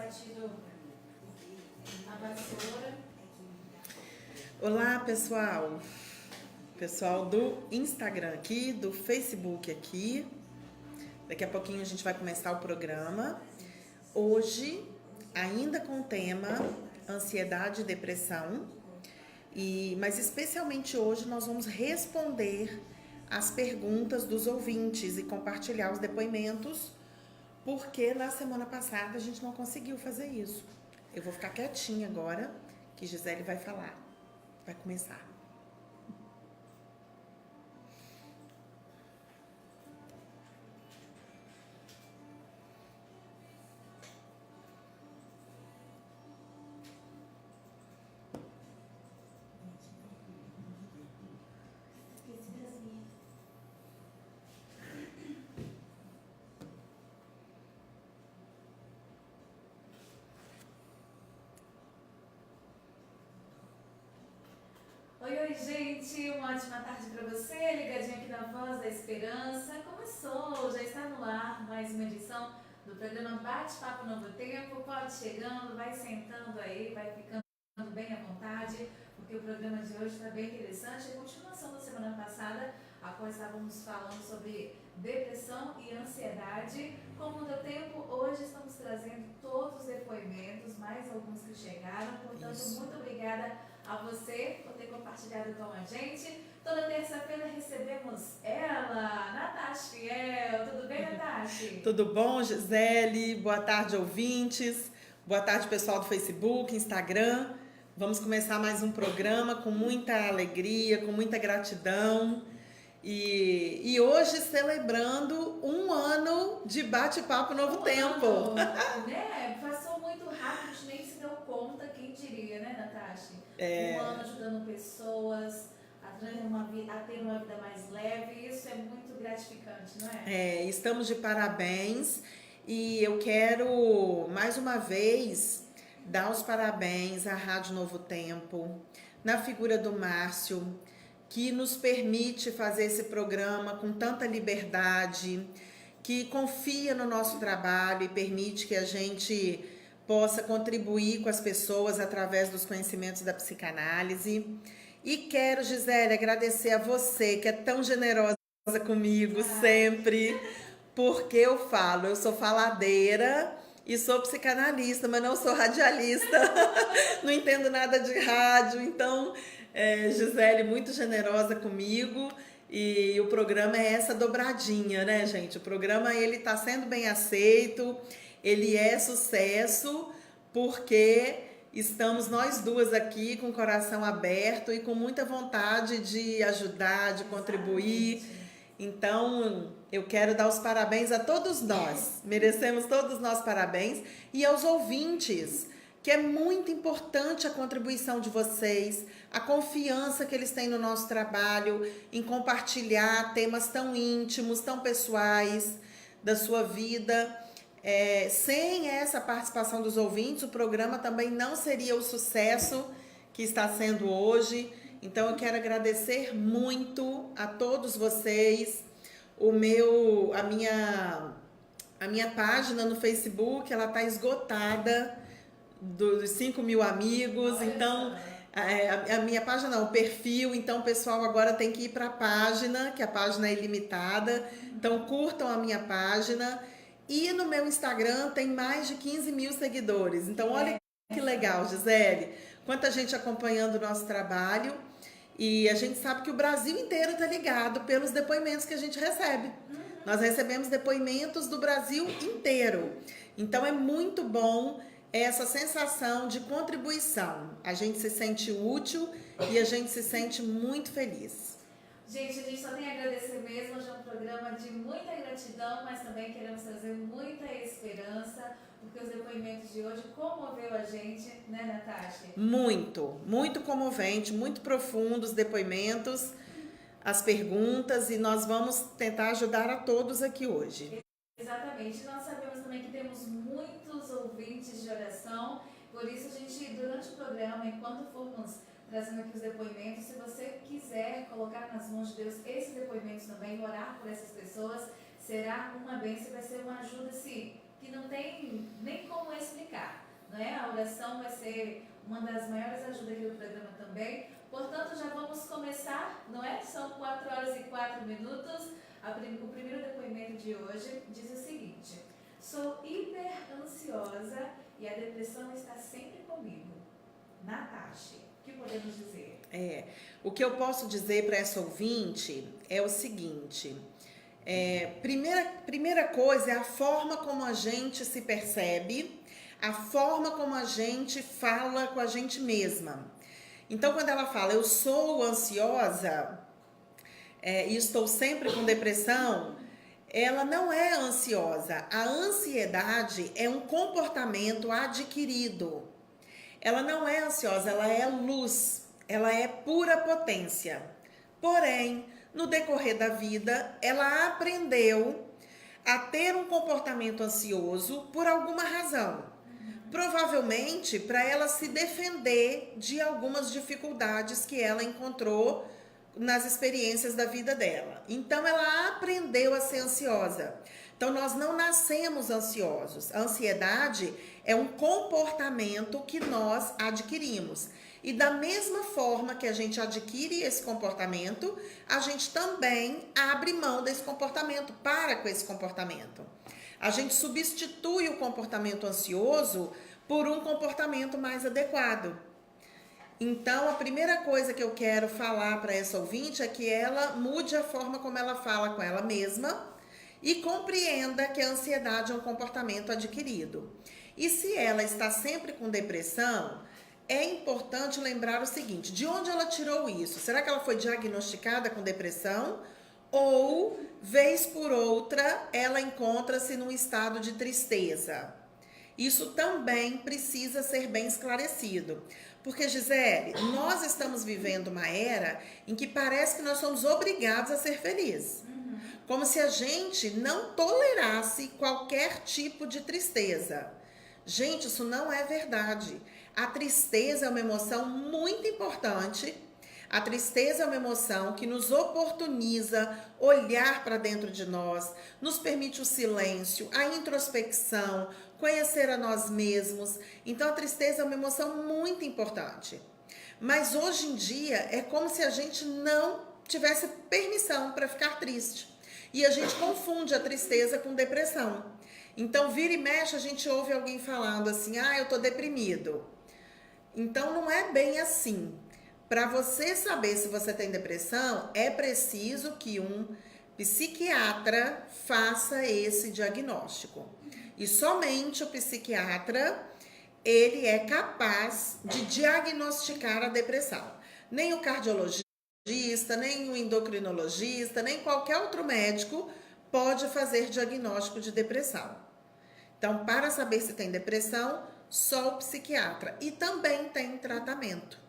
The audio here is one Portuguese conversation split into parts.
batido a vassoura. Olá, pessoal do Instagram aqui, do Facebook aqui. Daqui a pouquinho a gente vai começar o programa. Hoje, ainda com o tema ansiedade e depressão, mas especialmente hoje nós vamos responder as perguntas dos ouvintes e compartilhar os depoimentos, porque na semana passada a gente não conseguiu fazer isso. Eu vou ficar quietinha agora, que Gisele vai falar. Vai começar. Oi, gente, uma ótima tarde para você, ligadinho aqui na Voz da Esperança. Começou, já está no ar mais uma edição do programa Bate-Papo Novo Tempo. Pode chegando, vai sentando aí, vai ficando bem à vontade, porque o programa de hoje está bem interessante. É a continuação da semana passada, a qual estávamos falando sobre depressão e ansiedade. Como não deu tempo, hoje estamos trazendo todos os depoimentos, mais alguns que chegaram. Portanto, muito obrigada a você por ter compartilhado com a gente. Toda terça-feira recebemos ela, Natasha Fiel. Tudo bem, Natasha? Tudo bom, Gisele? Boa tarde, ouvintes. Boa tarde, pessoal do Facebook, Instagram. Vamos começar mais um programa com muita alegria, com muita gratidão. E hoje celebrando um ano de Bate-Papo Novo Tempo. Né? Passou muito rápido, a gente nem se deu conta, quem diria, né, Natasha? Um ano ajudando pessoas a ter uma vida mais leve, isso é muito gratificante, não é? Estamos de parabéns e eu quero, mais uma vez, dar os parabéns à Rádio Novo Tempo, na figura do Márcio, que nos permite fazer esse programa com tanta liberdade, que confia no nosso trabalho e permite que a gente possa contribuir com as pessoas através dos conhecimentos da psicanálise. E quero, Gisele, agradecer a você, que é tão generosa comigo sempre, porque eu sou faladeira e sou psicanalista, mas não sou radialista, não entendo nada de rádio, então, Gisele, muito generosa comigo, e o programa é essa dobradinha, né, gente? O programa, ele tá sendo bem aceito, ele é sucesso, porque estamos nós duas aqui com o coração aberto e com muita vontade de ajudar, de contribuir. Então, eu quero dar os parabéns a todos nós, merecemos todos nós parabéns, e aos ouvintes, que é muito importante a contribuição de vocês, a confiança que eles têm no nosso trabalho, em compartilhar temas tão íntimos, tão pessoais da sua vida. Sem essa participação dos ouvintes, o programa também não seria o sucesso que está sendo hoje. Então eu quero agradecer muito a todos vocês. A minha página no Facebook, ela está esgotada dos 5.000 amigos. Então a minha página não, o perfil. Então o pessoal agora tem que ir para a página, que a página é ilimitada. Então curtam a minha página. E no meu Instagram tem mais de 15.000 seguidores. Então olha que legal, Gisele. Quanta gente acompanhando o nosso trabalho. E a gente sabe que o Brasil inteiro está ligado pelos depoimentos que a gente recebe. Nós recebemos depoimentos do Brasil inteiro. Então é muito bom essa sensação de contribuição. A gente se sente útil e a gente se sente muito feliz. Gente, a gente só tem a agradecer mesmo. Hoje é um programa de muita gratidão, mas também queremos trazer muita esperança, porque os depoimentos de hoje comoveu a gente, né, Natasha? Muito, muito comovente, muito profundo os depoimentos, as perguntas, e nós vamos tentar ajudar a todos aqui hoje. Exatamente. Nós sabemos também que temos muitos ouvintes de oração, por isso a gente, durante o programa, enquanto formos trazendo aqui os depoimentos, se você quiser colocar nas mãos de Deus esses depoimentos também, orar por essas pessoas, será uma bênção, vai ser uma ajuda, assim, que não tem nem como explicar. oração vai ser uma das maiores ajudas aqui do programa também. Portanto, já vamos começar, não é? São 4 horas e 4 minutos. O primeiro depoimento de hoje diz o seguinte: sou hiper ansiosa e a depressão está sempre comigo. Natasha, o que podemos dizer? O que eu posso dizer para essa ouvinte é o seguinte: primeira coisa é a forma como a gente se percebe, a forma como a gente fala com a gente mesma. Então, quando ela fala, eu sou ansiosa e estou sempre com depressão, ela não é ansiosa. A ansiedade é um comportamento adquirido. Ela não é ansiosa, ela é luz, ela é pura potência. Porém, no decorrer da vida, ela aprendeu a ter um comportamento ansioso por alguma razão. Provavelmente para ela se defender de algumas dificuldades que ela encontrou nas experiências da vida dela. Então, ela aprendeu a ser ansiosa. Então, nós não nascemos ansiosos. A ansiedade é um comportamento que nós adquirimos. E da mesma forma que a gente adquire esse comportamento, a gente também abre mão desse comportamento, para com esse comportamento. A gente substitui o comportamento ansioso por um comportamento mais adequado. Então, a primeira coisa que eu quero falar para essa ouvinte é que ela mude a forma como ela fala com ela mesma e compreenda que a ansiedade é um comportamento adquirido. E se ela está sempre com depressão, é importante lembrar o seguinte: de onde ela tirou isso? Será que ela foi diagnosticada com depressão? Ou, vez por outra, ela encontra-se num estado de tristeza? Isso também precisa ser bem esclarecido. Porque, Gisele, nós estamos vivendo uma era em que parece que nós somos obrigados a ser felizes. Como se a gente não tolerasse qualquer tipo de tristeza. Gente, isso não é verdade. A tristeza é uma emoção muito importante. A tristeza é uma emoção que nos oportuniza olhar para dentro de nós, nos permite o silêncio, a introspecção, conhecer a nós mesmos. Então, a tristeza é uma emoção muito importante. Mas hoje em dia é como se a gente não tivesse permissão para ficar triste. E a gente confunde a tristeza com depressão. Então, vira e mexe, a gente ouve alguém falando assim: eu tô deprimido. Então, não é bem assim. Para você saber se você tem depressão, é preciso que um psiquiatra faça esse diagnóstico. E somente o psiquiatra, ele é capaz de diagnosticar a depressão. Nem o cardiologista, nem o endocrinologista, nem qualquer outro médico pode fazer diagnóstico de depressão. Então, para saber se tem depressão, só o psiquiatra. E também tem tratamento.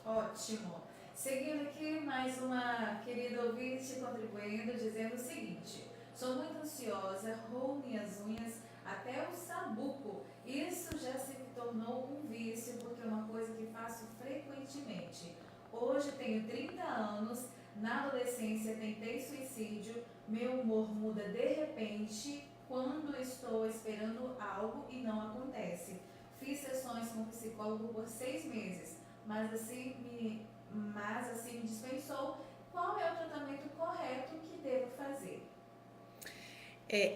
Ótimo. Seguindo aqui, mais uma querida ouvinte contribuindo, dizendo o seguinte: sou muito ansiosa, roo minhas unhas até o sabuco. Isso já se tornou um vício, porque é uma coisa que faço frequentemente. Hoje tenho 30 anos, na adolescência tentei suicídio, meu humor muda de repente quando estou esperando algo e não acontece. Fiz sessões com psicólogo por 6 meses. Mas assim me dispensou. Qual é o tratamento correto que devo fazer?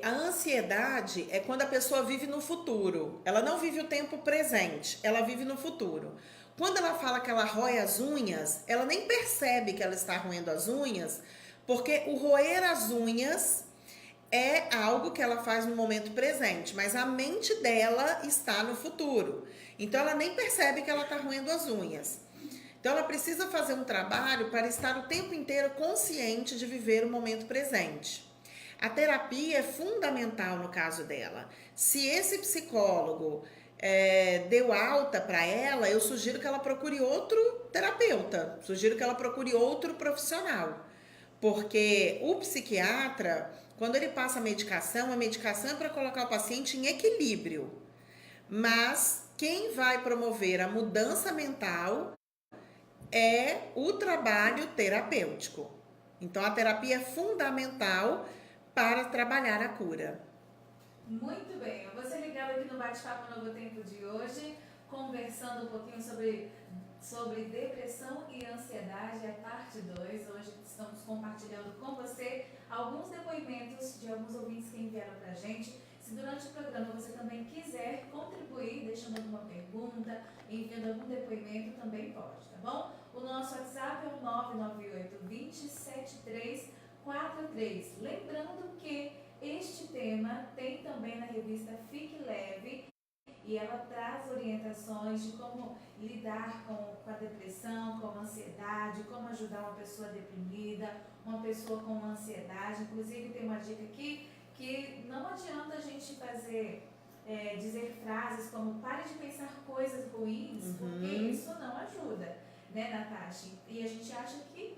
A ansiedade é quando a pessoa vive no futuro. Ela não vive o tempo presente, ela vive no futuro. Quando ela fala que ela rói as unhas, ela nem percebe que ela está roendo as unhas, porque o roer as unhas é algo que ela faz no momento presente, mas a mente dela está no futuro. Então, ela nem percebe que ela está roendo as unhas. Então, ela precisa fazer um trabalho para estar o tempo inteiro consciente de viver o momento presente. A terapia é fundamental no caso dela. Se esse psicólogo deu alta para ela, eu sugiro que ela procure outro terapeuta, sugiro que ela procure outro profissional. Porque o psiquiatra, quando ele passa a medicação é para colocar o paciente em equilíbrio. Mas quem vai promover a mudança mental é o trabalho terapêutico. Então, a terapia é fundamental para trabalhar a cura. Muito bem, você ligado aqui no Bate-Papo Novo Tempo de hoje, conversando um pouquinho sobre depressão e ansiedade, é a parte 2. Hoje estamos compartilhando com você alguns depoimentos de alguns ouvintes que enviaram pra gente. Se durante o programa você também quiser contribuir, deixando alguma pergunta, enviando algum depoimento, também pode, tá bom? O nosso WhatsApp é o 998-27343. Lembrando que este tema tem também na revista Fique Leve e ela traz orientações de como lidar com a depressão, com a ansiedade, como ajudar uma pessoa deprimida, uma pessoa com ansiedade. Inclusive tem uma dica aqui que não adianta a gente dizer frases como pare de pensar coisas ruins, porque isso não ajuda, né, Natasha? E a gente acha que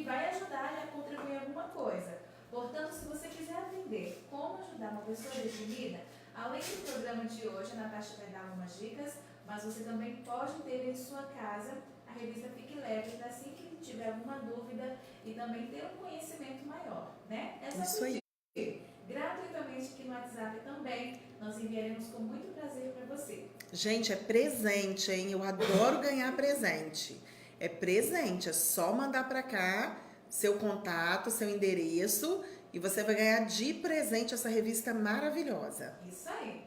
vai ajudar a contribuir em alguma coisa. Portanto, se você quiser aprender como ajudar uma pessoa deprimida, além do programa de hoje, a Natasha vai dar algumas dicas, mas você também pode ter em sua casa a revista Fique Leve, para assim que tiver alguma dúvida e também ter um conhecimento maior, né? É só isso aí. Gratuitamente aqui no WhatsApp também, nós enviaremos com muito prazer para você. Gente, é presente, hein? Eu adoro ganhar presente. É presente, é só mandar para cá seu contato, seu endereço e você vai ganhar de presente essa revista maravilhosa. Isso aí.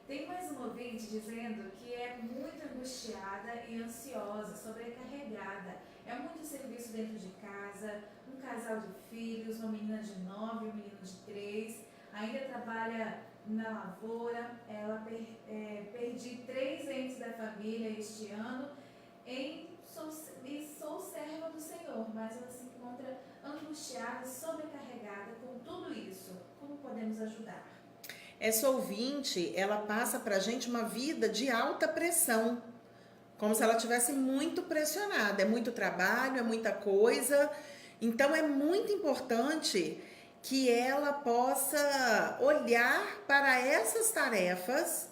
Tem mais um ouvinte dizendo que é muito angustiada e ansiosa, sobrecarregada. É muito serviço dentro de casa, um casal de filhos, uma menina de 9, um menino de 3, ainda trabalha na lavoura. Ela perdi 3 entes da família este ano e sou serva do Senhor, mas ela se encontra angustiada, sobrecarregada com tudo isso. Como podemos ajudar? Essa ouvinte, ela passa pra gente uma vida de alta pressão, como se ela tivesse muito pressionada. É muito trabalho, é muita coisa. Então é muito importante que ela possa olhar para essas tarefas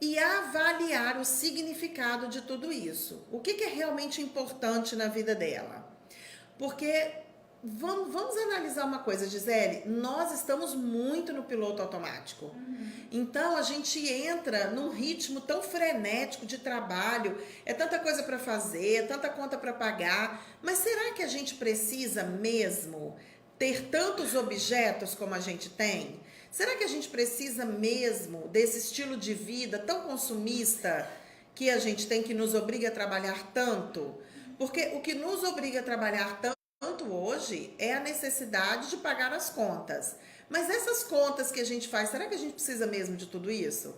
e avaliar o significado de tudo isso. O que é realmente importante na vida dela? Porque vamos analisar uma coisa, Gisele, nós estamos muito no piloto automático. Então a gente entra num ritmo tão frenético de trabalho, é tanta coisa para fazer, é tanta conta para pagar, mas será que a gente precisa mesmo ter tantos objetos como a gente tem? Será que a gente precisa mesmo desse estilo de vida tão consumista que a gente tem, que nos obriga a trabalhar tanto? Porque o que nos obriga a trabalhar tanto hoje é a necessidade de pagar as contas. Mas essas contas que a gente faz, será que a gente precisa mesmo de tudo isso?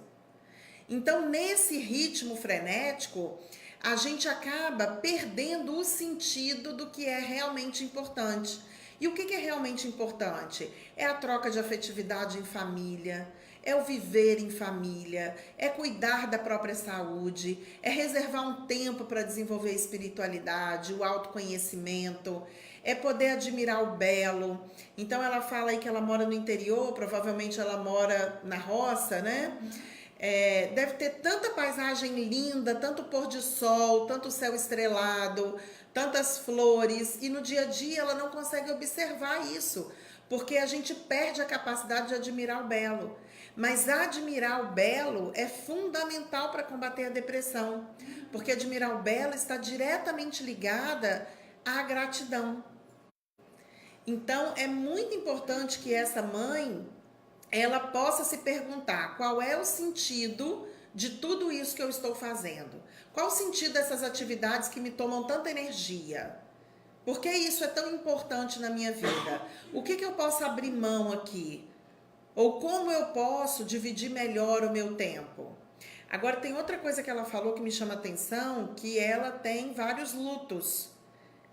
Então, nesse ritmo frenético, a gente acaba perdendo o sentido do que é realmente importante. E o que é realmente importante? É a troca de afetividade em família, é o viver em família, é cuidar da própria saúde, é reservar um tempo para desenvolver a espiritualidade, o autoconhecimento, é poder admirar o belo. Então ela fala aí que ela mora no interior, provavelmente ela mora na roça, né? Deve ter tanta paisagem linda, tanto pôr de sol, tanto céu estrelado, tantas flores, e no dia a dia ela não consegue observar isso, porque a gente perde a capacidade de admirar o belo. Mas admirar o belo é fundamental para combater a depressão, porque admirar o belo está diretamente ligada à gratidão. Então é muito importante que essa mãe ela possa se perguntar qual é o sentido de tudo isso que eu estou fazendo. Qual o sentido dessas atividades que me tomam tanta energia? Por que isso é tão importante na minha vida? O que eu posso abrir mão aqui? Ou como eu posso dividir melhor o meu tempo? Agora tem outra coisa que ela falou que me chama atenção, que ela tem vários lutos.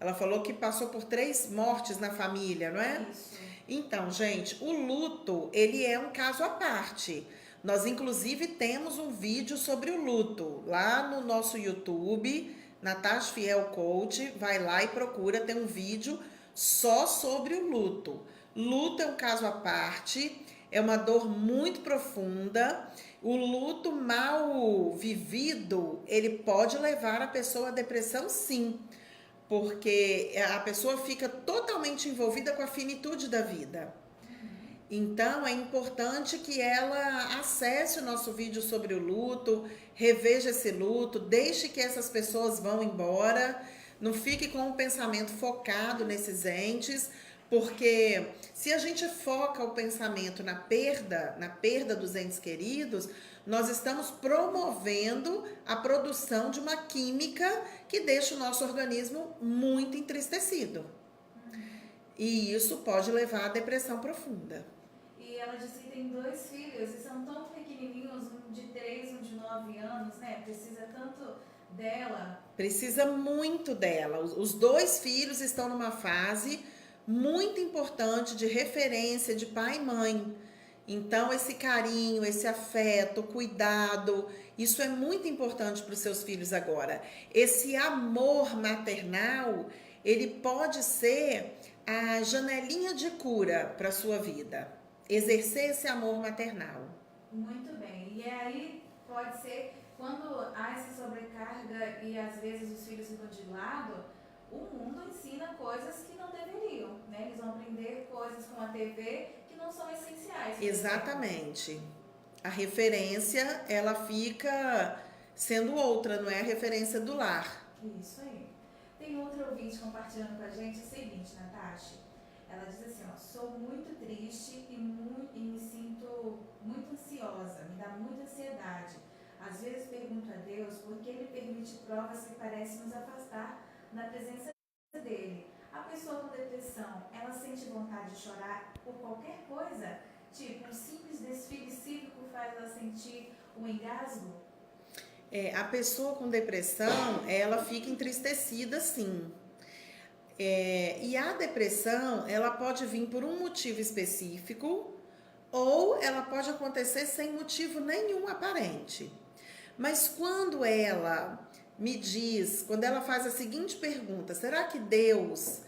Ela falou que passou por 3 mortes na família, não é? Isso. Então, gente, o luto, ele é um caso à parte. Nós, inclusive, temos um vídeo sobre o luto lá no nosso YouTube, Natasha Fiel Coach. Vai lá e procura, tem um vídeo só sobre o luto. Luto é um caso à parte, é uma dor muito profunda. O luto mal vivido, ele pode levar a pessoa à depressão, sim. Porque a pessoa fica totalmente envolvida com a finitude da vida. Então, é importante que ela acesse o nosso vídeo sobre o luto, reveja esse luto, deixe que essas pessoas vão embora, não fique com o pensamento focado nesses entes, porque se a gente foca o pensamento na perda dos entes queridos, nós estamos promovendo a produção de uma química que deixa o nosso organismo muito entristecido. E isso pode levar à depressão profunda. E ela disse que tem 2 filhos e são tão pequenininhos, um de 3, um de 9 anos, né? Precisa tanto dela. Precisa muito dela. Os 2 filhos estão numa fase muito importante de referência de pai e mãe. Então, esse carinho, esse afeto, cuidado, isso é muito importante para os seus filhos agora. Esse amor maternal, ele pode ser a janelinha de cura para a sua vida. Exercer esse amor maternal. Muito bem. E aí pode ser, quando há essa sobrecarga e às vezes os filhos ficam de lado, o mundo ensina coisas que não deveriam, né? Eles vão aprender coisas com a TV que não são essenciais. Exatamente. A referência, ela fica sendo outra, não é a referência do lar. Isso aí. Tem outro ouvinte compartilhando com a gente o seguinte, Natasha. Ela diz assim, ó, sou muito triste e me sinto muito ansiosa, me dá muita ansiedade. Às vezes pergunto a Deus por que Ele permite provas que parecem nos afastar da presença dele. A pessoa com depressão, ela sente vontade de chorar por qualquer coisa? Tipo, um simples desfile cívico faz ela sentir um engasgo? A pessoa com depressão, ela fica entristecida, sim. E a depressão, ela pode vir por um motivo específico ou ela pode acontecer sem motivo nenhum aparente. Mas quando ela me diz, quando ela faz a seguinte pergunta, será que Deus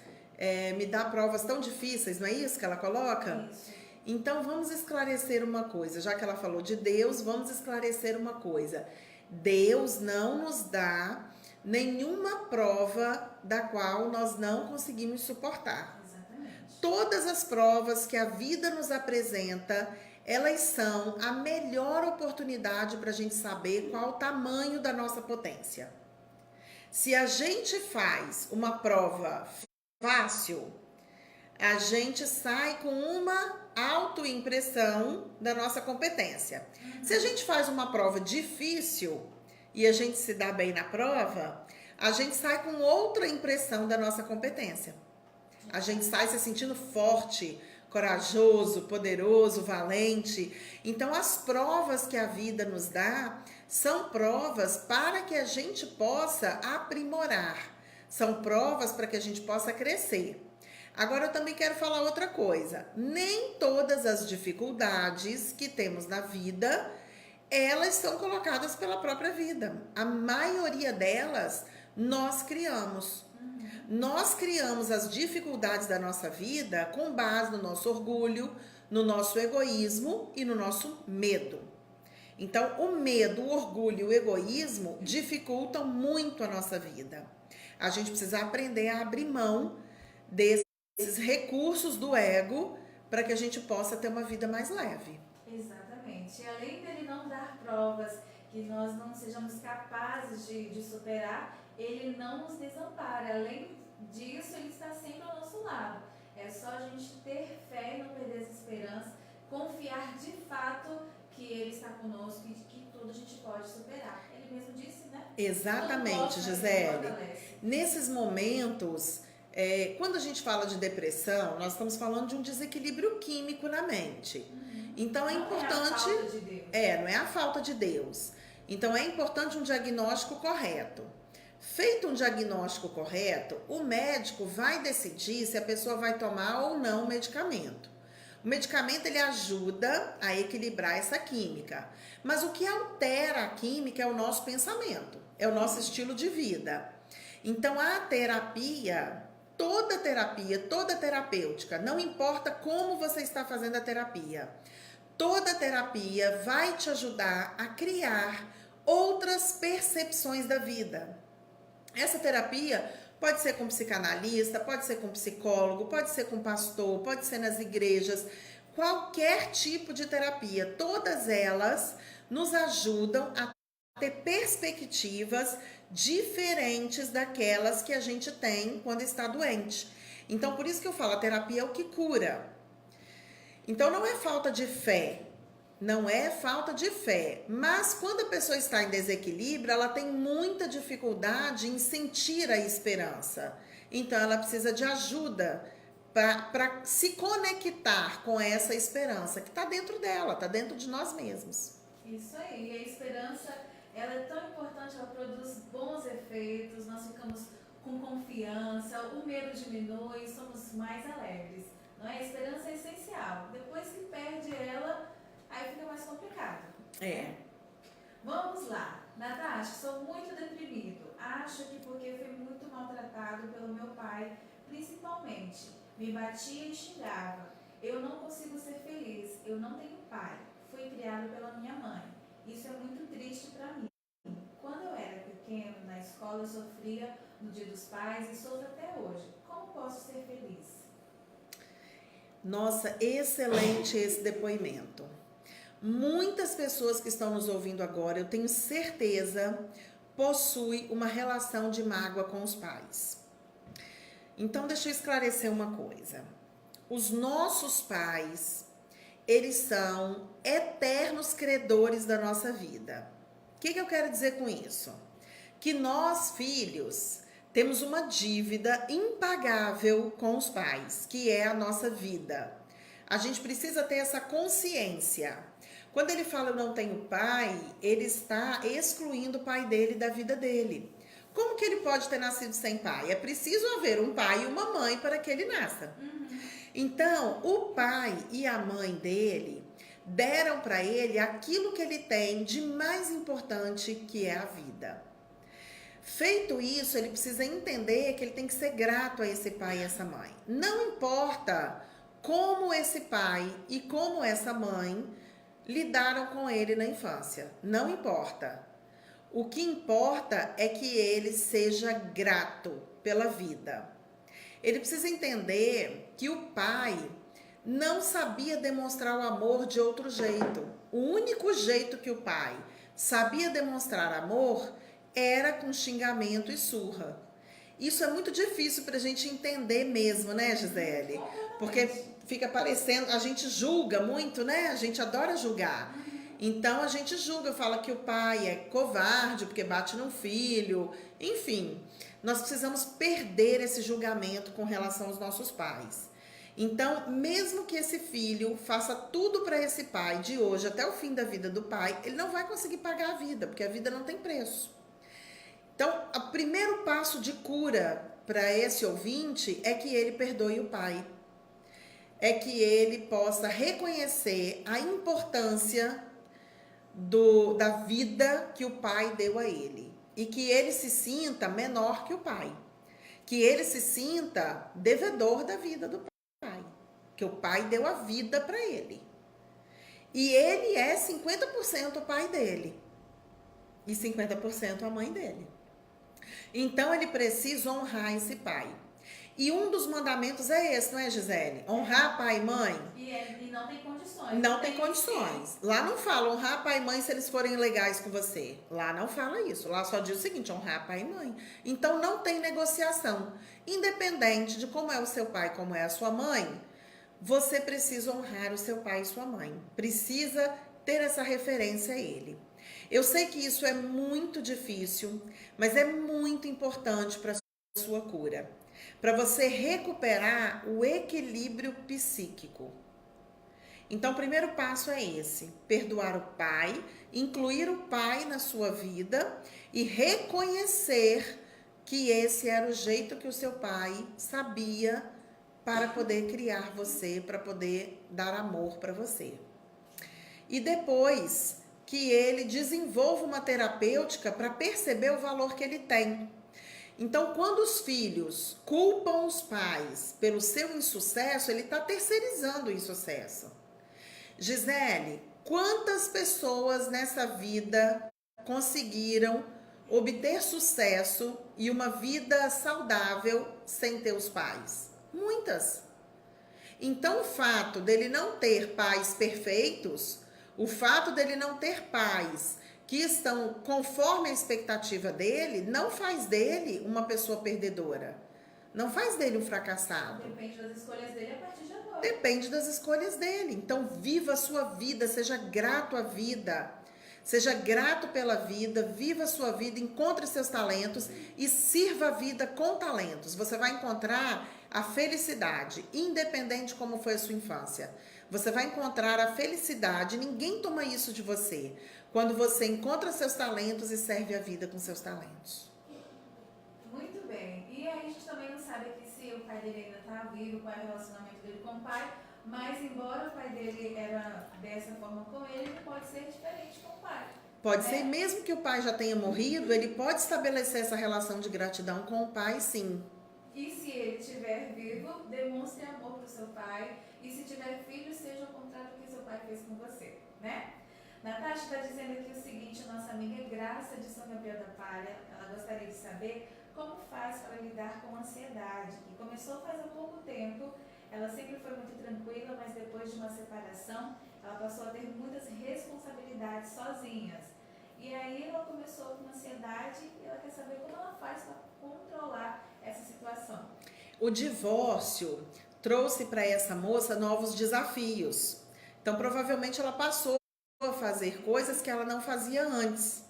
me dá provas tão difíceis, não é isso que ela coloca? Isso. Então vamos esclarecer uma coisa, já que ela falou de Deus, vamos esclarecer uma coisa. Deus não nos dá nenhuma prova da qual nós não conseguimos suportar. Exatamente. Todas as provas que a vida nos apresenta, elas são a melhor oportunidade para a gente saber qual o tamanho da nossa potência. Se a gente faz uma prova fácil, a gente sai com uma autoimpressão da nossa competência. Se a gente faz uma prova difícil e a gente se dá bem na prova, a gente sai com outra impressão da nossa competência. A gente sai se sentindo forte, corajoso, poderoso, valente. Então, as provas que a vida nos dá são provas para que a gente possa aprimorar. São provas para que a gente possa crescer. Agora, eu também quero falar outra coisa. Nem todas as dificuldades que temos na vida, elas são colocadas pela própria vida. A maioria delas, nós criamos. Nós criamos as dificuldades da nossa vida com base no nosso orgulho, no nosso egoísmo e no nosso medo. Então, o medo, o orgulho e o egoísmo dificultam muito a nossa vida. A gente precisa aprender a abrir mão desses recursos do ego para que a gente possa ter uma vida mais leve. Exatamente. E além dele não dar provas que nós não sejamos capazes de superar, ele não nos desampara. Além disso, ele está sempre ao nosso lado. É só a gente ter fé e não perder essa esperança, confiar de fato que ele está conosco e que tudo a gente pode superar. Ele mesmo disse, né? Exatamente, Gisele. Nesses momentos, quando a gente fala de depressão, nós estamos falando de um desequilíbrio químico na mente. Então é importante. Não é a falta de Deus. Não é a falta de Deus. Então é importante um diagnóstico correto. Feito um diagnóstico correto, o médico vai decidir se a pessoa vai tomar ou não o medicamento. O medicamento ele ajuda a equilibrar essa química. Mas o que altera a química é o nosso pensamento, é o nosso estilo de vida. Então a terapia, toda terapêutica, não importa como você está fazendo a terapia, toda terapia vai te ajudar a criar outras percepções da vida. Essa terapia pode ser com psicanalista, pode ser com psicólogo, pode ser com pastor, pode ser nas igrejas. qualquer tipo de terapia, todas elas nos ajudam a ter perspectivas diferentes daquelas que a gente tem quando está doente. Então, por isso que eu falo, a terapia é o que cura. Então, não é falta de fé, não é falta de fé, mas quando a pessoa está em desequilíbrio, ela tem muita dificuldade em sentir a esperança. Então, ela precisa de ajuda para se conectar com essa esperança que está dentro dela, está dentro de nós mesmos. Isso aí, e a esperança, ela é tão importante, ela produz bons efeitos, nós ficamos com confiança, o medo diminui, somos mais alegres. Não é? A esperança é essencial. Depois que perde ela, aí fica mais complicado. É. Vamos lá. Natasha, sou muito deprimido. Acho que porque fui muito maltratado pelo meu pai, principalmente. Me batia e xingava. Eu não consigo ser feliz. Eu não tenho pai. Fui criado pela minha mãe. Isso é muito triste para mim. Quando eu era pequeno, na escola, eu sofria no Dia dos Pais e sofro até hoje. Como posso ser feliz? Nossa, excelente esse depoimento. Muitas pessoas que estão nos ouvindo agora, eu tenho certeza, possuem uma relação de mágoa com os pais. Então, deixa eu esclarecer uma coisa. Os nossos pais, eles são eternos credores da nossa vida. O que eu quero dizer com isso? Que nós, filhos, temos uma dívida impagável com os pais, que é a nossa vida. A gente precisa ter essa consciência. Quando ele fala eu não tenho pai, ele está excluindo o pai dele da vida dele. Como que ele pode ter nascido sem pai? É preciso haver um pai e uma mãe para que ele nasça. Então, o pai e a mãe dele deram para ele aquilo que ele tem de mais importante, que é a vida. Feito isso, ele precisa entender que ele tem que ser grato a esse pai e essa mãe. Não importa como esse pai e como essa mãe lidaram com ele na infância. Não importa. O que importa é que ele seja grato pela vida. Ele precisa entender que o pai não sabia demonstrar o amor de outro jeito. O único jeito que o pai sabia demonstrar amor era com xingamento e surra. Isso é muito difícil para a gente entender mesmo, né, Gisele? Porque fica parecendo, a gente julga muito, né? A gente adora julgar. Então a gente julga, fala que o pai é covarde porque bate no filho. Enfim, nós precisamos perder esse julgamento com relação aos nossos pais. Então, mesmo que esse filho faça tudo para esse pai de hoje até o fim da vida do pai, ele não vai conseguir pagar a vida, porque a vida não tem preço. Então, o primeiro passo de cura para esse ouvinte é que ele perdoe o pai. É que ele possa reconhecer a importância da vida que o pai deu a ele. E que ele se sinta menor que o pai. Que ele se sinta devedor da vida do pai. Que o pai deu a vida para ele. E ele é 50% o pai dele. E 50% a mãe dele. Então, ele precisa honrar esse pai. E um dos mandamentos é esse, não é, Gisele? Honrar pai e mãe. E não tem condições. Não tem condições. Lá não fala honrar pai e mãe se eles forem legais com você. Lá não fala isso. Lá só diz o seguinte, honrar pai e mãe. Então, não tem negociação. Independente de como é o seu pai, como é a sua mãe, você precisa honrar o seu pai e sua mãe. Precisa ter essa referência a ele. Eu sei que isso é muito difícil, mas é muito importante para a sua cura. Para você recuperar o equilíbrio psíquico. Então, o primeiro passo é esse: perdoar o pai, incluir o pai na sua vida e reconhecer que esse era o jeito que o seu pai sabia para poder criar você, para poder dar amor para você. E depois que ele desenvolva uma terapêutica para perceber o valor que ele tem. Então, quando os filhos culpam os pais pelo seu insucesso, ele está terceirizando o insucesso. Gisele, quantas pessoas nessa vida conseguiram obter sucesso e uma vida saudável sem ter os pais? Muitas. Então, o fato dele não ter pais perfeitos, o fato dele não ter pais que estão conforme a expectativa dele, não faz dele uma pessoa perdedora. Não faz dele um fracassado. Depende das escolhas dele a partir de agora. Depende das escolhas dele. Então, viva a sua vida, seja grato à vida. Seja grato pela vida, viva a sua vida, encontre seus talentos e sirva a vida com talentos. Você vai encontrar a felicidade, independente de como foi a sua infância. Você vai encontrar a felicidade, ninguém toma isso de você, quando você encontra seus talentos e serve a vida com seus talentos. Muito bem. E aí a gente também não sabe aqui se o pai dele ainda está vivo, qual é o relacionamento dele com o pai, mas embora o pai dele era dessa forma com ele pode ser diferente com o pai. Pode ser, mesmo que o pai já tenha morrido, ele pode estabelecer essa relação de gratidão com o pai, sim. E se ele estiver vivo, demonstre amor para o seu pai. E se tiver filho, seja ao contrário do que seu pai fez com você, né? Natasha está dizendo aqui o seguinte, nossa amiga Graça de São Gabriel da Palha, ela gostaria de saber como faz para lidar com a ansiedade, que começou faz há pouco tempo. Ela sempre foi muito tranquila, mas depois de uma separação, ela passou a ter muitas responsabilidades sozinhas. E aí ela começou com ansiedade e ela quer saber como ela faz para controlar essa situação. O divórcio trouxe para essa moça novos desafios. Então, provavelmente ela passou a fazer coisas que ela não fazia antes.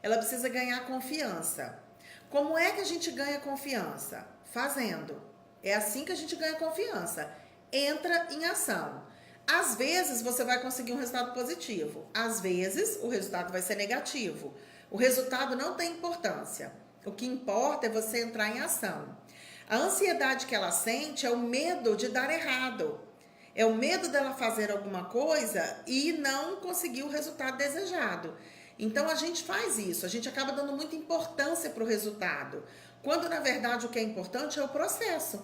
Ela precisa ganhar confiança. Como é que a gente ganha confiança? Fazendo. É assim que a gente ganha confiança. Entra em ação. Às vezes você vai conseguir um resultado positivo. Às vezes o resultado vai ser negativo. O resultado não tem importância. O que importa é você entrar em ação. A ansiedade que ela sente é o medo de dar errado. É o medo dela fazer alguma coisa e não conseguir o resultado desejado. Então a gente faz isso, a gente acaba dando muita importância para o resultado, quando na verdade o que é importante é o processo.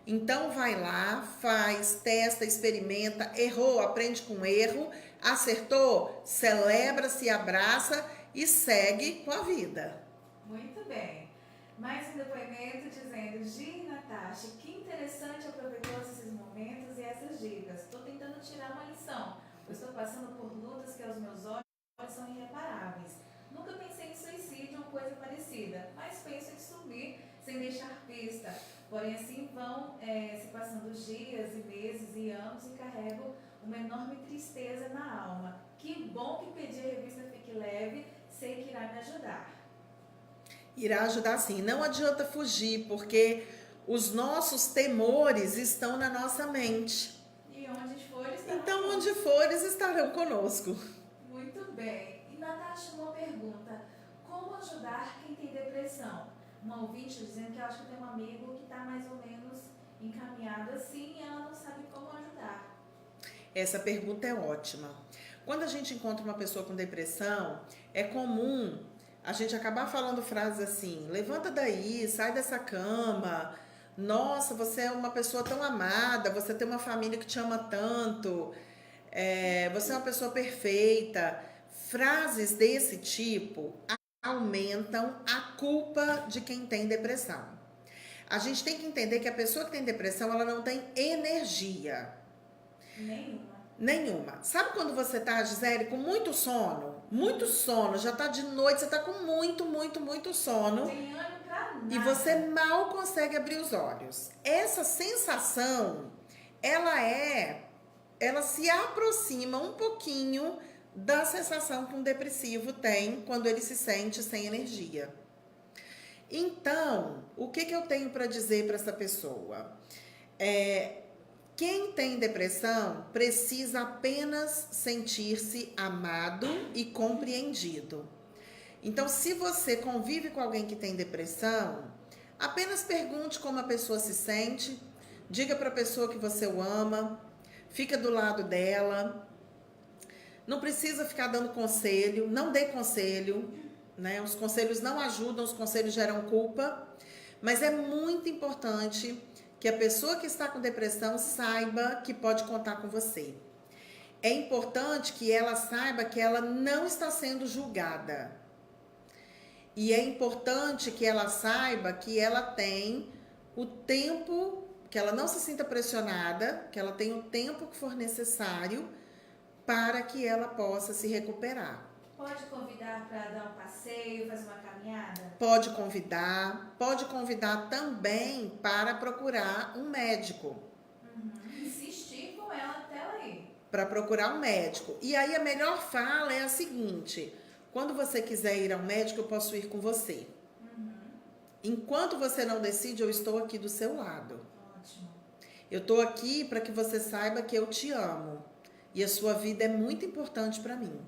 Então vai lá, faz, testa, experimenta, errou, aprende com erro, acertou, celebra, se abraça e segue com a vida. Muito bem. Mais um depoimento dizendo, Gi e Natasha, que interessante aproveitou esses momentos e essas dicas. Estou tentando tirar uma lição. Eu estou passando por lutas que aos meus olhos são irreparáveis. Nunca pensei em suicídio ou coisa parecida, mas penso em sumir sem deixar pista. Porém, assim vão se passando os dias e meses e anos e carrego uma enorme tristeza na alma. Que bom que pedi a revista Fique Leve, sei que irá me ajudar. Irá ajudar sim, não adianta fugir, porque os nossos temores estão na nossa mente. E onde for, estarão então, onde fores, estarão conosco. Muito bem. E Natasha, uma pergunta. Como ajudar quem tem depressão? Uma ouvinte dizendo que eu acho que tem um amigo que está mais ou menos encaminhado assim e ela não sabe como ajudar. Essa pergunta é ótima. Quando a gente encontra uma pessoa com depressão, é comum a gente acabar falando frases assim: levanta daí, sai dessa cama, nossa, você é uma pessoa tão amada, você tem uma família que te ama tanto, você é uma pessoa perfeita. Frases desse tipo aumentam a culpa de quem tem depressão. A gente tem que entender que a pessoa que tem depressão, ela não tem energia. Nenhuma. Sabe quando você tá, Gisele, com muito sono? Muito sono, já tá de noite, você tá com muito sono. Tem ânimo pra nada. E você mal consegue abrir os olhos. Essa sensação, ela se aproxima um pouquinho da sensação que um depressivo tem quando ele se sente sem energia. Então, o que eu tenho para dizer para essa pessoa? Quem tem depressão precisa apenas sentir-se amado e compreendido. Então, se você convive com alguém que tem depressão, apenas pergunte como a pessoa se sente, diga para a pessoa que você o ama, fica do lado dela. Não precisa ficar dando conselho, não dê conselho, né? Os conselhos não ajudam, os conselhos geram culpa, mas é muito importante que a pessoa que está com depressão saiba que pode contar com você. É importante que ela saiba que ela não está sendo julgada. E é importante que ela saiba que ela tem o tempo que ela não se sinta pressionada, que ela tenha o tempo que for necessário para que ela possa se recuperar. Pode convidar para dar um passeio, fazer uma caminhada? Pode convidar também para procurar um médico. Insistir com ela até ela ir. Para procurar um médico. E aí a melhor fala é a seguinte: quando você quiser ir ao médico, eu posso ir com você. Enquanto você não decide, eu estou aqui do seu lado. Ótimo. Eu estou aqui para que você saiba que eu te amo. E a sua vida é muito importante para mim.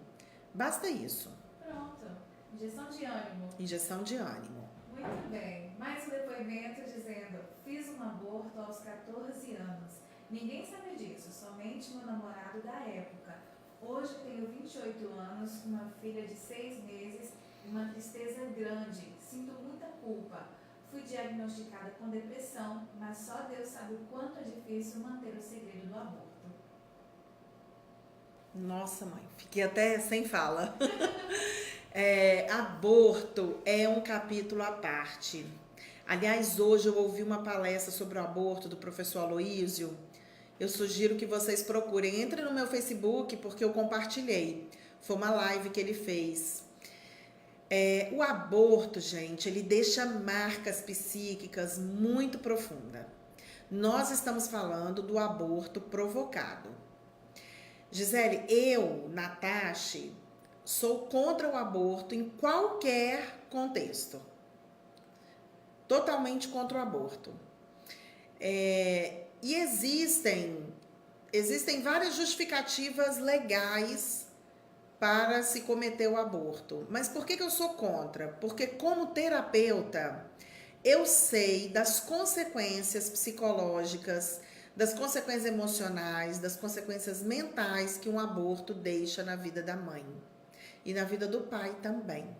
Basta isso. Pronto. Injeção de ânimo. Injeção de ânimo. Muito bem. Mais um depoimento dizendo: fiz um aborto aos 14 anos. Ninguém sabe disso, somente meu namorado da época. Hoje tenho 28 anos, uma filha de 6 meses e uma tristeza grande. Sinto muita culpa. Fui diagnosticada com depressão, mas só Deus sabe o quanto é difícil manter o segredo do aborto. Nossa, mãe, fiquei até sem fala. Aborto é um capítulo à parte. Aliás, hoje eu ouvi uma palestra sobre o aborto do professor Aloísio. Eu sugiro que vocês procurem. Entre no meu Facebook, porque eu compartilhei. Foi uma live que ele fez. O aborto, gente, ele deixa marcas psíquicas muito profundas. Nós estamos falando do aborto provocado. Gisele, eu, Natasha, sou contra o aborto em qualquer contexto. Totalmente contra o aborto. E existem várias justificativas legais para se cometer o aborto. Mas por que eu sou contra? Porque como terapeuta, eu sei das consequências psicológicas, das consequências emocionais, das consequências mentais que um aborto deixa na vida da mãe e na vida do pai também.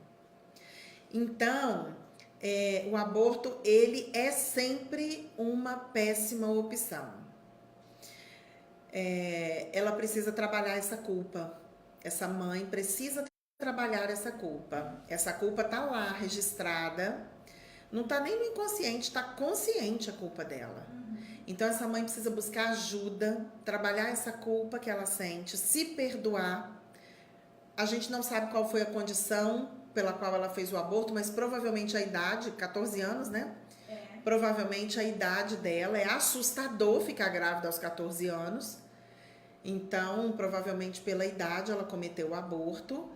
Então, o aborto, ele é sempre uma péssima opção. Ela precisa trabalhar essa culpa. Essa mãe precisa trabalhar essa culpa. Essa culpa está lá, registrada. Não está nem no inconsciente, está consciente a culpa dela. Então, essa mãe precisa buscar ajuda, trabalhar essa culpa que ela sente, se perdoar. A gente não sabe qual foi a condição pela qual ela fez o aborto, mas provavelmente a idade, 14 anos, né? Provavelmente a idade dela, é assustador ficar grávida aos 14 anos. Então, provavelmente pela idade ela cometeu o aborto,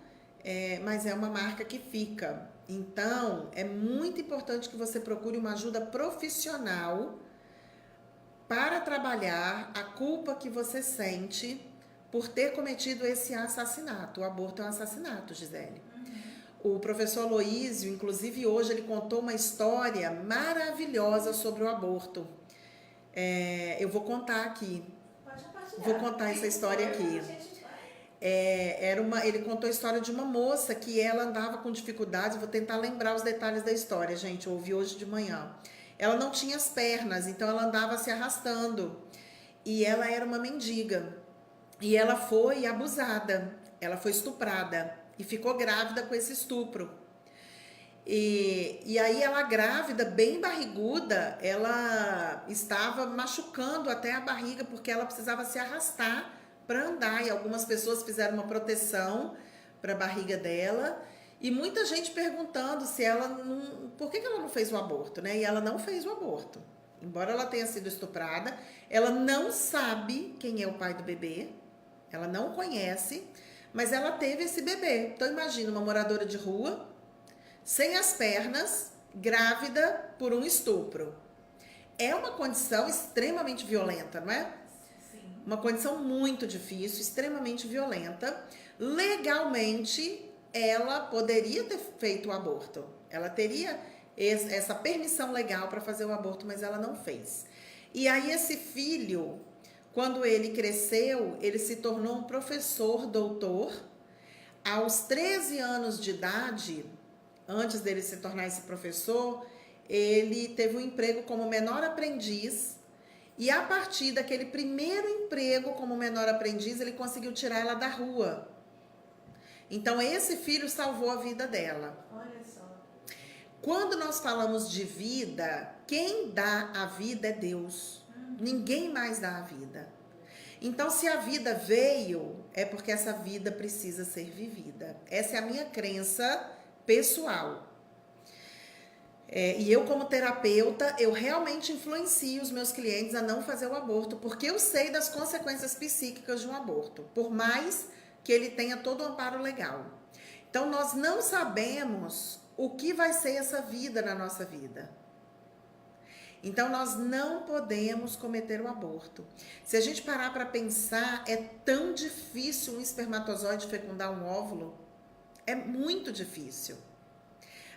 mas é uma marca que fica. Então, é muito importante que você procure uma ajuda profissional para trabalhar a culpa que você sente por ter cometido esse assassinato. O aborto é um assassinato, Gisele. O professor Aloísio, inclusive hoje, ele contou uma história maravilhosa sobre o aborto. Eu vou contar aqui. Pode compartilhar. Vou contar essa história aqui. Ele contou a história de uma moça que ela andava com dificuldades. Vou tentar lembrar os detalhes da história, gente. Eu ouvi hoje de manhã. Ela não tinha as pernas, então ela andava se arrastando. E ela era uma mendiga. E ela foi abusada. Ela foi estuprada. E ficou grávida com esse estupro. E aí ela grávida, bem barriguda, ela estava machucando até a barriga, porque ela precisava se arrastar para andar. E algumas pessoas fizeram uma proteção para a barriga dela. E muita gente perguntando se ela não... Por que ela não fez o aborto, né? E ela não fez o aborto. Embora ela tenha sido estuprada, ela não sabe quem é o pai do bebê. Ela não conhece, mas ela teve esse bebê. Então imagina uma moradora de rua, sem as pernas, grávida por um estupro. É uma condição extremamente violenta, não é? Sim. Uma condição muito difícil, extremamente violenta. Legalmente, ela poderia ter feito o aborto. Ela teria essa permissão legal para fazer o aborto, mas ela não fez. E aí esse filho, quando ele cresceu, ele se tornou um professor doutor. Aos 13 anos de idade, antes dele se tornar esse professor, ele teve um emprego como menor aprendiz. E a partir daquele primeiro emprego como menor aprendiz, ele conseguiu tirar ela da rua. Então, esse filho salvou a vida dela. Olha só. Quando nós falamos de vida, quem dá a vida é Deus. Ninguém mais dá a vida. Então, se a vida veio, é porque essa vida precisa ser vivida. Essa é a minha crença pessoal. E eu, como terapeuta, eu realmente influencio os meus clientes a não fazer o aborto, porque eu sei das consequências psíquicas de um aborto, por mais que ele tenha todo o amparo legal. Então, nós não sabemos o que vai ser essa vida na nossa vida. Então, nós não podemos cometer o aborto. Se a gente parar para pensar, é tão difícil um espermatozoide fecundar um óvulo. É muito difícil.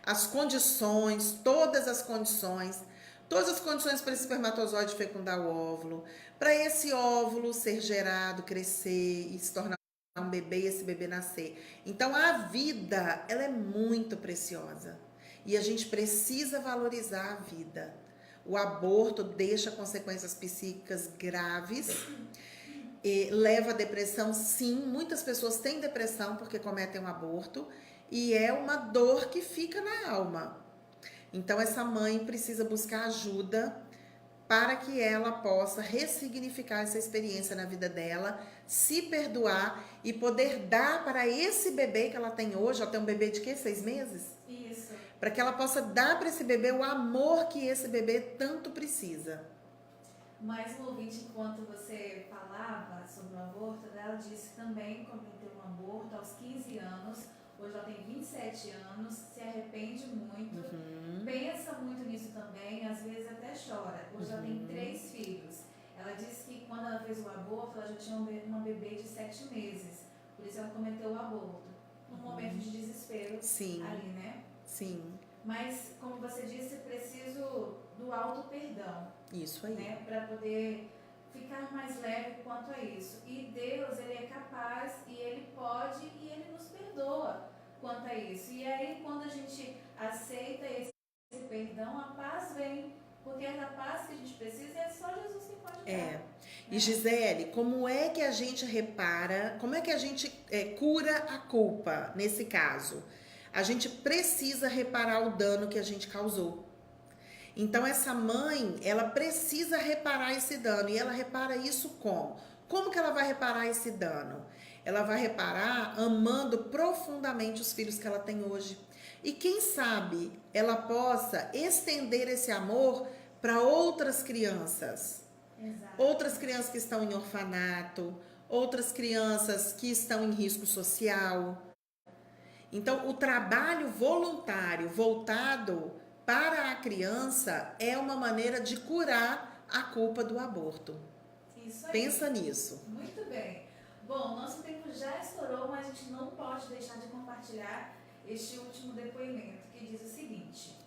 As condições, todas as condições para esse espermatozoide fecundar o óvulo, para esse óvulo ser gerado, crescer e se tornar um bebê e esse bebê nascer. Então, a vida, ela é muito preciosa. E a gente precisa valorizar a vida. O aborto deixa consequências psíquicas graves, leva à depressão, sim. Muitas pessoas têm depressão porque cometem um aborto e é uma dor que fica na alma. Então, essa mãe precisa buscar ajuda para que ela possa ressignificar essa experiência na vida dela, se perdoar e poder dar para esse bebê que ela tem hoje. Ela tem um bebê de quê? 6 meses? Isso. Para que ela possa dar para esse bebê o amor que esse bebê tanto precisa. Mais um ouvinte, enquanto você falava sobre o aborto, ela disse que também cometeu um aborto aos 15 anos. Hoje ela tem 27 anos, se arrepende muito, pensa muito nisso também, às vezes até chora. Hoje ela tem 3 filhos. Ela disse que quando ela fez o aborto, ela já tinha uma bebê de 7 meses. Por isso ela cometeu o aborto. Num momento de desespero. Sim. Ali, né? Sim. Mas, como você disse, preciso do auto-perdão. Isso aí. Né? Para poder ficar mais leve quanto a isso. E Deus, Ele é capaz e Ele pode e Ele nos perdoa quanto a isso. E aí, quando a gente aceita esse perdão, a paz vem. Porque a paz que a gente precisa é só Jesus que pode dar. Né? E Gisele, como é que a gente repara, como é que a gente cura a culpa nesse caso? A gente precisa reparar o dano que a gente causou. Então, essa mãe, ela precisa reparar esse dano. E ela repara isso como? Como que ela vai reparar esse dano? Ela vai reparar amando profundamente os filhos que ela tem hoje. E quem sabe ela possa estender esse amor para outras crianças. Exato. Outras crianças que estão em orfanato, outras crianças que estão em risco social. Então, o trabalho voluntário voltado para a criança é uma maneira de curar a culpa do aborto. Isso aí. Pensa nisso. Muito bem. Bom, nosso tempo já estourou, mas a gente não pode deixar de compartilhar este último depoimento, que diz o seguinte.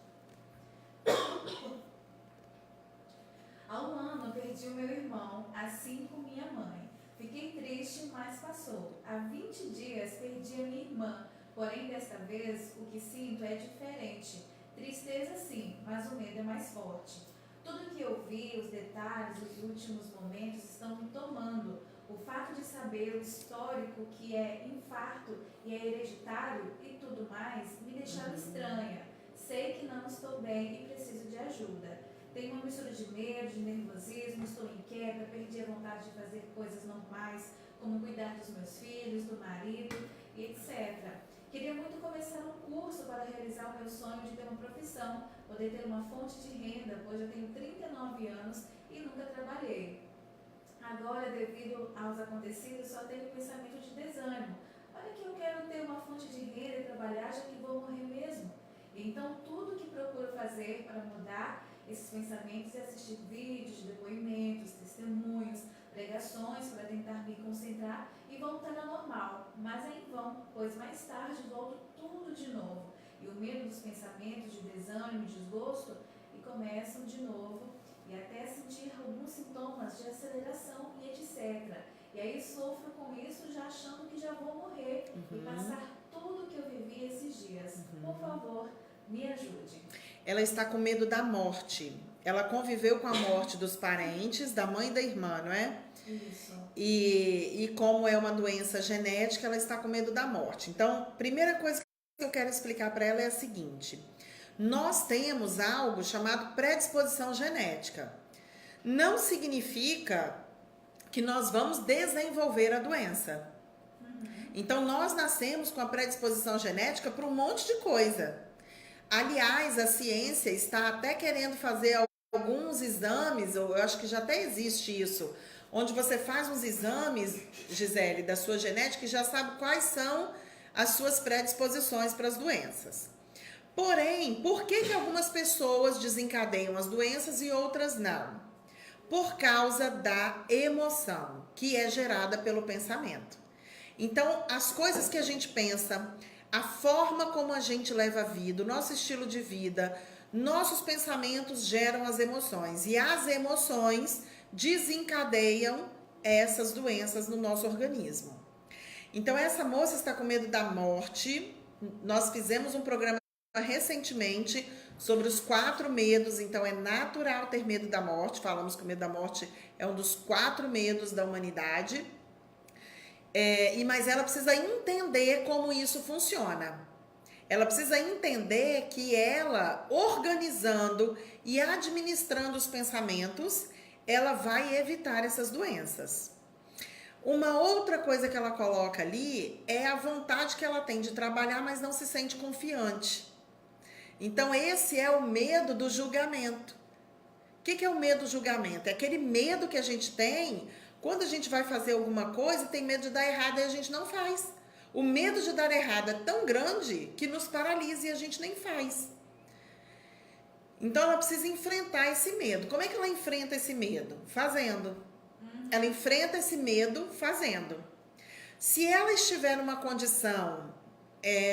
Há um ano perdi o meu irmão, assim como minha mãe. Fiquei triste, mas passou. Há 20 dias perdi a minha irmã, porém desta vez o que sinto é diferente. Tristeza sim, mas o medo é mais forte. Tudo que eu vi, os detalhes, os últimos momentos estão me tomando. O fato de saber o histórico que é infarto e é hereditário e tudo mais me deixaram estranha. Sei que não estou bem e preciso de ajuda. Tenho uma mistura de medo, de nervosismo, estou inquieta, perdi a vontade de fazer coisas normais, como cuidar dos meus filhos, do marido e etc. Queria muito começar um curso para realizar o meu sonho de ter uma profissão, poder ter uma fonte de renda, pois eu tenho 39 anos e nunca trabalhei. Agora, devido aos acontecidos, só tenho pensamento de desânimo. Olha que eu quero ter uma fonte de renda e trabalhar, já que vou morrer mesmo. Então, tudo que procuro fazer para mudar esses pensamentos é assistir vídeos de depoimentos, testemunhos, pregações para tentar me concentrar e voltar ao normal, mas é em vão, pois mais tarde volto tudo de novo. E o medo dos pensamentos de desânimo e desgosto e começam de novo e até sentir alguns sintomas de aceleração e etc. E aí sofro com isso já achando que já vou morrer e passar tudo que eu vivi esses dias. Por favor, me ajude. Ela está com medo da morte. Ela conviveu com a morte dos parentes, da mãe e da irmã, não é? Isso. E como é uma doença genética, ela está com medo da morte. Então, primeira coisa que eu quero explicar para ela é a seguinte. Nós temos algo chamado predisposição genética. não significa que nós vamos desenvolver a doença. Então, nós nascemos com a predisposição genética para um monte de coisa. Aliás, a ciência está até querendo fazer alguns exames, eu acho que já até existe isso, onde você faz uns exames, Gisele, da sua genética e já sabe quais são as suas predisposições para as doenças. Porém, por que algumas pessoas desencadeiam as doenças e outras não? Por causa da emoção que é gerada pelo pensamento. Então, as coisas que a gente pensa, a forma como a gente leva a vida, o nosso estilo de vida, nossos pensamentos geram as emoções. E as emoções desencadeiam essas doenças no nosso organismo. Então, essa moça está com medo da morte. Nós fizemos um programa recentemente sobre os 4 medos. Então, é natural ter medo da morte. Falamos que o medo da morte é um dos 4 medos da humanidade. Mas ela precisa entender como isso funciona. Ela precisa entender que ela, organizando e administrando os pensamentos, ela vai evitar essas doenças. Uma outra coisa que ela coloca ali é a vontade que ela tem de trabalhar, mas não se sente confiante. Então, esse é o medo do julgamento. O que é o medo do julgamento? É aquele medo que a gente tem quando a gente vai fazer alguma coisa e tem medo de dar errado e a gente não faz. O medo de dar errado é tão grande que nos paralisa e a gente nem faz. Então, ela precisa enfrentar esse medo. Como é que ela enfrenta esse medo? Fazendo. Ela enfrenta esse medo fazendo. Se ela estiver numa condição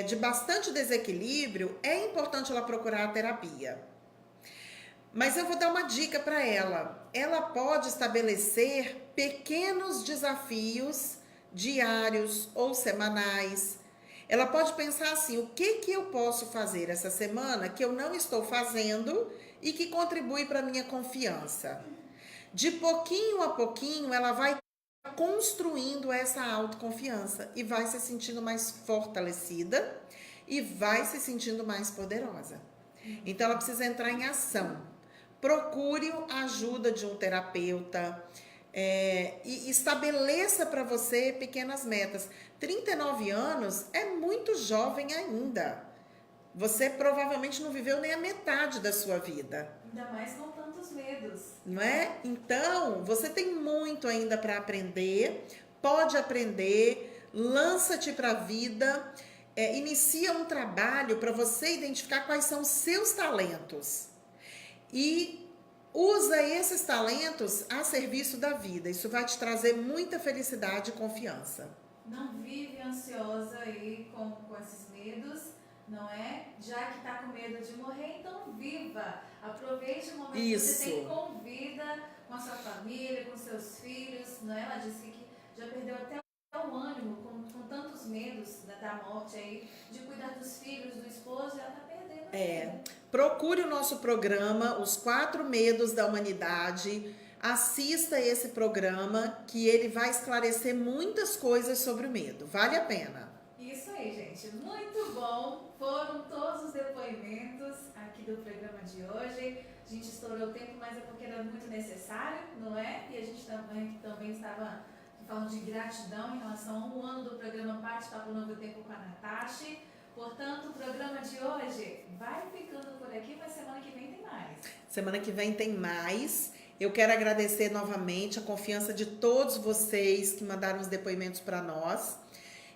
de bastante desequilíbrio, é importante ela procurar a terapia. Mas eu vou dar uma dica para ela. Ela pode estabelecer pequenos desafios diários ou semanais. Ela pode pensar assim: o que eu posso fazer essa semana que eu não estou fazendo e que contribui para a minha confiança? De pouquinho a pouquinho, ela vai construindo essa autoconfiança e vai se sentindo mais fortalecida e vai se sentindo mais poderosa. Então, ela precisa entrar em ação. Procure a ajuda de um terapeuta e estabeleça para você pequenas metas. 39 anos é muito jovem ainda. Você provavelmente não viveu nem a metade da sua vida. Ainda mais com tantos medos. Não é? Então, você tem muito ainda para aprender. Pode aprender, lança-te para a vida, inicia um trabalho para você identificar quais são os seus talentos. E usa esses talentos a serviço da vida. Isso vai te trazer muita felicidade e confiança. Não vive ansiosa aí com esses medos, não é? Já que está com medo de morrer, então viva. Aproveite o momento que você tem com vida, com a sua família, com seus filhos, não é? Ela disse que já perdeu até o ânimo com tantos medos da morte aí, de cuidar dos filhos, do esposo, e ela está perdendo. Procure o nosso programa, Os 4 Medos da Humanidade. Assista esse programa, que ele vai esclarecer muitas coisas sobre o medo. Vale a pena. Isso aí, gente. Muito bom. Foram todos os depoimentos aqui do programa de hoje. A gente estourou o tempo, mas é porque era muito necessário, não é? E a gente também estava falando de gratidão em relação a um ano do programa Bate-Papo Novo Tempo com a Natasha. Portanto, o programa de hoje vai ficando por aqui, mas semana que vem tem mais. Semana que vem tem mais. Eu quero agradecer novamente a confiança de todos vocês que mandaram os depoimentos para nós.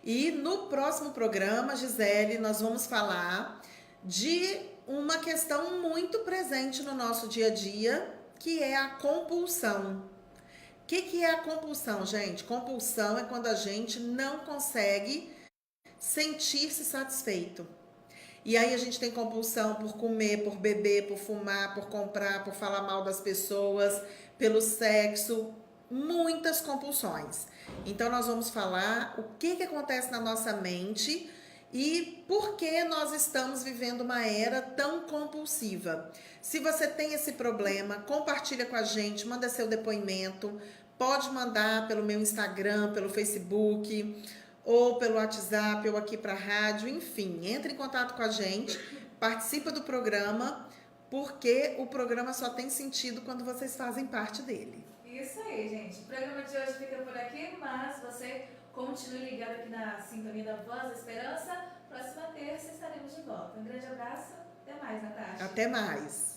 E no próximo programa, Gisele, nós vamos falar de uma questão muito presente no nosso dia a dia, que é a compulsão. O que é a compulsão, gente? Compulsão é quando a gente não consegue sentir-se satisfeito. E aí a gente tem compulsão por comer, por beber, por fumar, por comprar, por falar mal das pessoas, pelo sexo, muitas compulsões. Então nós vamos falar o que acontece na nossa mente e por que nós estamos vivendo uma era tão compulsiva. Se você tem esse problema, compartilha com a gente, manda seu depoimento, pode mandar pelo meu Instagram, pelo Facebook, ou pelo WhatsApp, ou aqui para a rádio, enfim, entre em contato com a gente, participa do programa, porque o programa só tem sentido quando vocês fazem parte dele. Isso aí, gente. O programa de hoje fica por aqui, mas você continue ligado aqui na sintonia da Voz da Esperança. Próxima terça estaremos de volta. Um grande abraço. Até mais, Natasha. Até mais.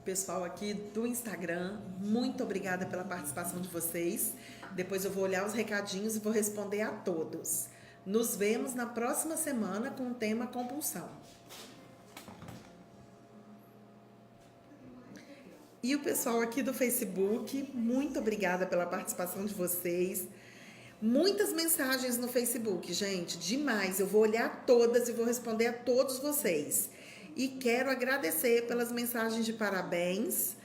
Pessoal aqui do Instagram, muito obrigada pela participação de vocês. Depois eu vou olhar os recadinhos e vou responder a todos. Nos vemos na próxima semana com o tema compulsão. E o pessoal aqui do Facebook, muito obrigada pela participação de vocês. Muitas mensagens no Facebook, gente, demais. Eu vou olhar todas e vou responder a todos vocês. E quero agradecer pelas mensagens de parabéns.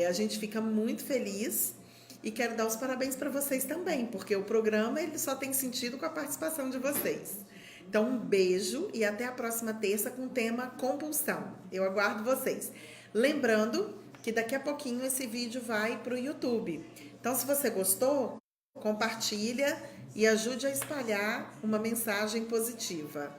A gente fica muito feliz. E quero dar os parabéns para vocês também, porque o programa ele só tem sentido com a participação de vocês. Então, um beijo e até a próxima terça com o tema compulsão. Eu aguardo vocês. Lembrando que daqui a pouquinho esse vídeo vai para o YouTube. Então, se você gostou, compartilha e ajude a espalhar uma mensagem positiva.